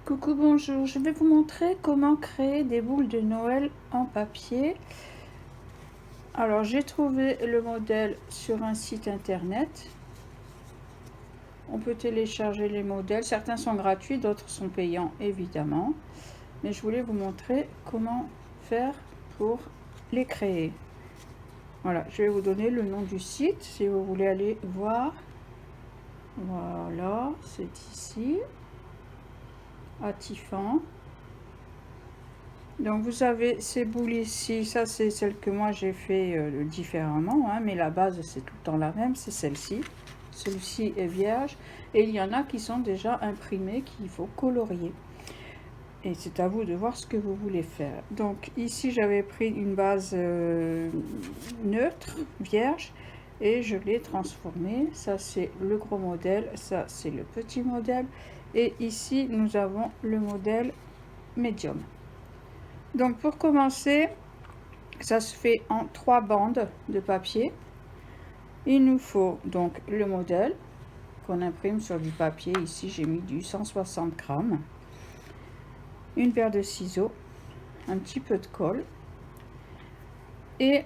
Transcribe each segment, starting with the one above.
Coucou, bonjour, je vais vous montrer comment créer des boules de Noël en papier. Alors j'ai trouvé le modèle sur un site internet. On peut télécharger les modèles, certains sont gratuits, d'autres sont payants évidemment. Mais je voulais vous montrer comment faire pour les créer. Voilà, je vais vous donner le nom du site si vous voulez aller voir. Voilà, c'est ici, à Tiffan. Donc vous avez ces boules ici, ça c'est celle que moi j'ai fait différemment, hein, mais la base c'est tout le temps la même, c'est celle-ci. Celle-ci est vierge et il y en a qui sont déjà imprimées qu'il faut colorier. Et c'est à vous de voir ce que vous voulez faire. Donc ici j'avais pris une base neutre, vierge, et je l'ai transformée. Ça c'est le gros modèle, ça c'est le petit modèle. Et ici nous avons le modèle médium. Donc pour commencer, ça se fait en 3 bandes de papier. Il nous faut donc le modèle qu'on imprime sur du papier. Ici j'ai mis du 160 grammes. Une paire de ciseaux, un petit peu de colle et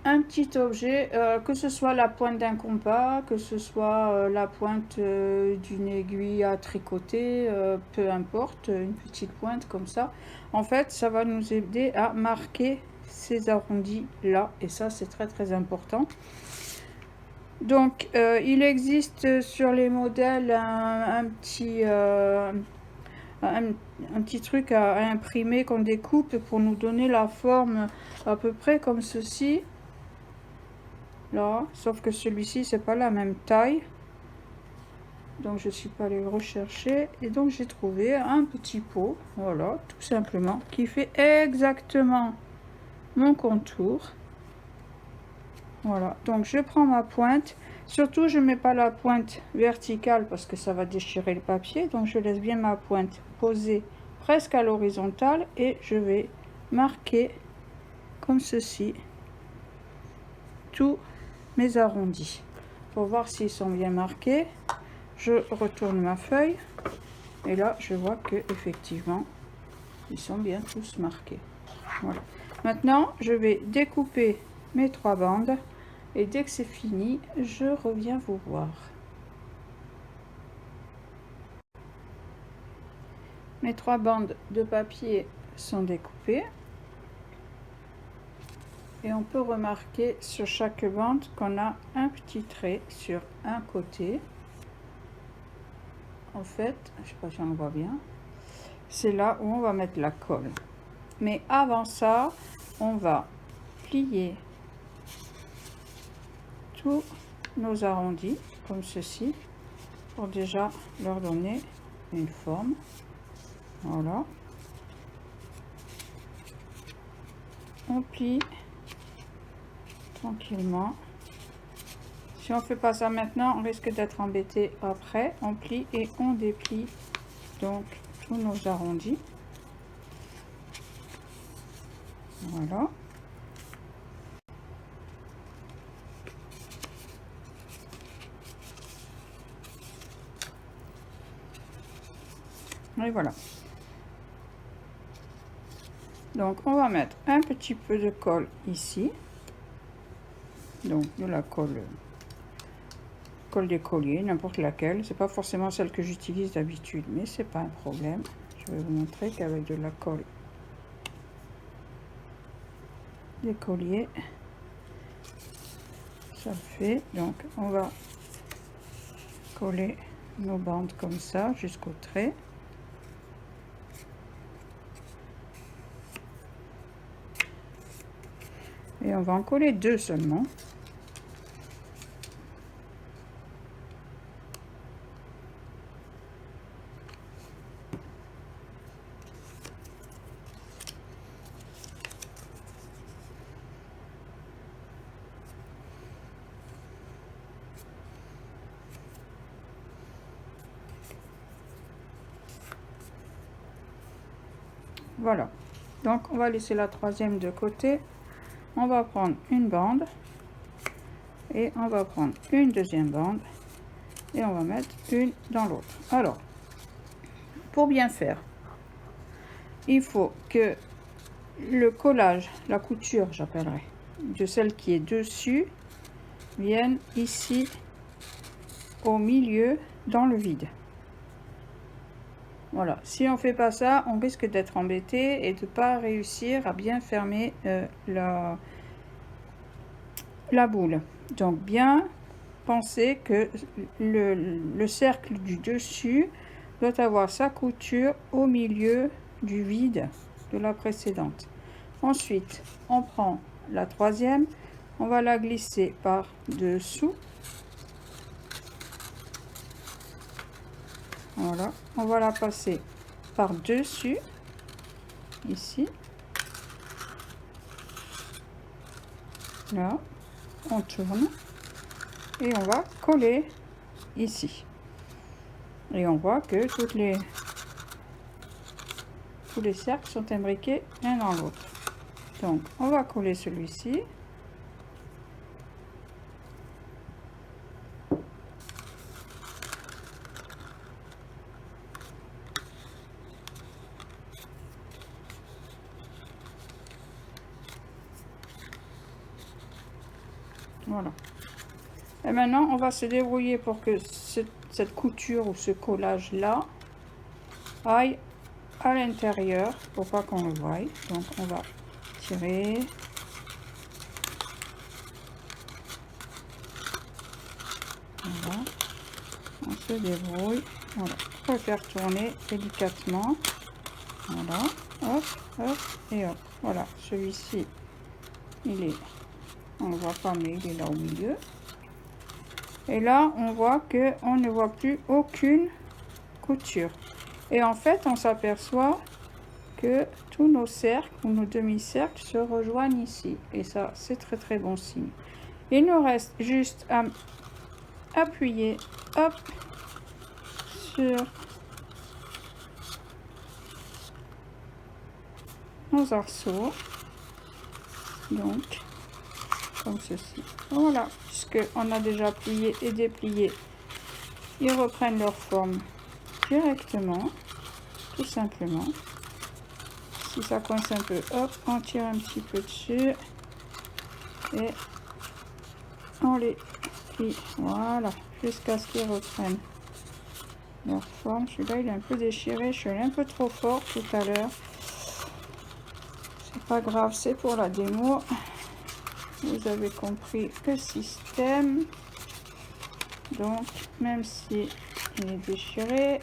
un petit objet, que ce soit la pointe d'un compas, que ce soit la pointe d'une aiguille à tricoter, peu importe, une petite pointe comme ça. En fait, ça va nous aider à marquer ces arrondis là, et ça c'est très très important. Donc il existe sur les modèles un petit truc à imprimer qu'on découpe pour nous donner la forme à peu près comme ceci. Là, sauf que celui-ci c'est pas la même taille, donc je suis pas allée rechercher, et donc j'ai trouvé un petit pot, voilà, tout simplement, qui fait exactement mon contour. Voilà, donc je prends ma pointe, surtout je mets pas la pointe verticale parce que ça va déchirer le papier, donc je laisse bien ma pointe posée presque à l'horizontale et je vais marquer comme ceci tous mes arrondis. Pour voir s'ils sont bien marqués, je retourne ma feuille et là je vois que effectivement ils sont bien tous marqués. Voilà. Maintenant je vais découper mes 3 bandes et dès que c'est fini je reviens vous voir. Mes 3 bandes de papier sont découpées et on peut remarquer sur chaque bande qu'on a un petit trait sur un côté. En fait, je sais pas si on le voit bien, c'est là où on va mettre la colle. Mais avant ça, on va plier tous nos arrondis comme ceci pour déjà leur donner une forme. Voilà. On plie tranquillement. Si on fait pas ça maintenant, on risque d'être embêté après. On plie et on déplie donc tous nos arrondis. Voilà. Et voilà. Donc on va mettre un petit peu de colle ici. Donc de la colle d'écolier, n'importe laquelle. C'est pas forcément celle que j'utilise d'habitude, mais c'est pas un problème. Je vais vous montrer qu'avec de la colle d'écolier, ça le fait. Donc on va coller nos bandes comme ça jusqu'au trait. Et on va en coller 2 seulement. Voilà, donc on va laisser la troisième de côté. On va prendre une bande et on va prendre une deuxième bande et on va mettre une dans l'autre. Alors Pour bien faire, il faut que le collage, la couture, j'appellerai, de celle qui est dessus, vienne ici au milieu dans le vide. Voilà, si on fait pas ça, on risque d'être embêté et de pas réussir à bien fermer la boule. Donc bien penser que le cercle du dessus doit avoir sa couture au milieu du vide de la précédente. Ensuite, on prend la troisième, on va la glisser par dessous. Voilà, on va la passer par dessus ici. Là, on tourne et on va coller ici. Et on voit que tous les cercles sont imbriqués l'un dans l'autre. Donc, on va coller celui-ci. Voilà. Et maintenant, on va se débrouiller pour que cette couture ou ce collage là aille à l'intérieur pour pas qu'on le voie. Donc, on va tirer. Voilà. On se débrouille. Voilà. On va faire tourner délicatement. Voilà. Hop, hop et hop. Voilà. Celui-ci, il est, on ne le voit pas, mais il est là au milieu. Et là, on voit que on ne voit plus aucune couture. Et en fait, on s'aperçoit que tous nos cercles ou nos demi-cercles se rejoignent ici. Et ça, c'est très très bon signe. Il nous reste juste à appuyer, hop, sur nos arceaux. Donc, comme ceci. Voilà, puisque on a déjà plié et déplié, ils reprennent leur forme directement, tout simplement. Si ça coince un peu, hop, on tire un petit peu dessus et on les plie, voilà, jusqu'à ce qu'ils reprennent leur forme. Celui-là, il est un peu déchiré, je suis allée un peu trop fort tout à l'heure. C'est pas grave, c'est pour la démo. Vous avez compris le système. Donc, même si il est déchiré,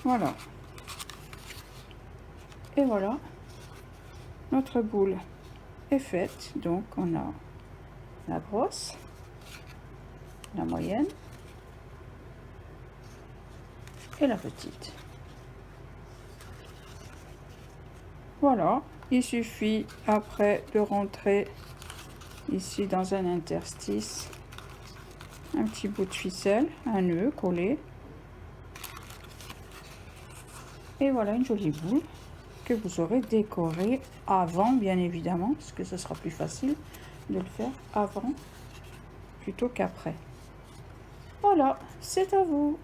voilà. Et voilà, notre boule est faite. Donc, on a la grosse, la moyenne et la petite. Voilà, il suffit après de rentrer ici dans un interstice un petit bout de ficelle, un nœud collé, et voilà une jolie boule que vous aurez décorée avant, bien évidemment, parce que ce sera plus facile de le faire avant plutôt qu'après. Voilà, c'est à vous.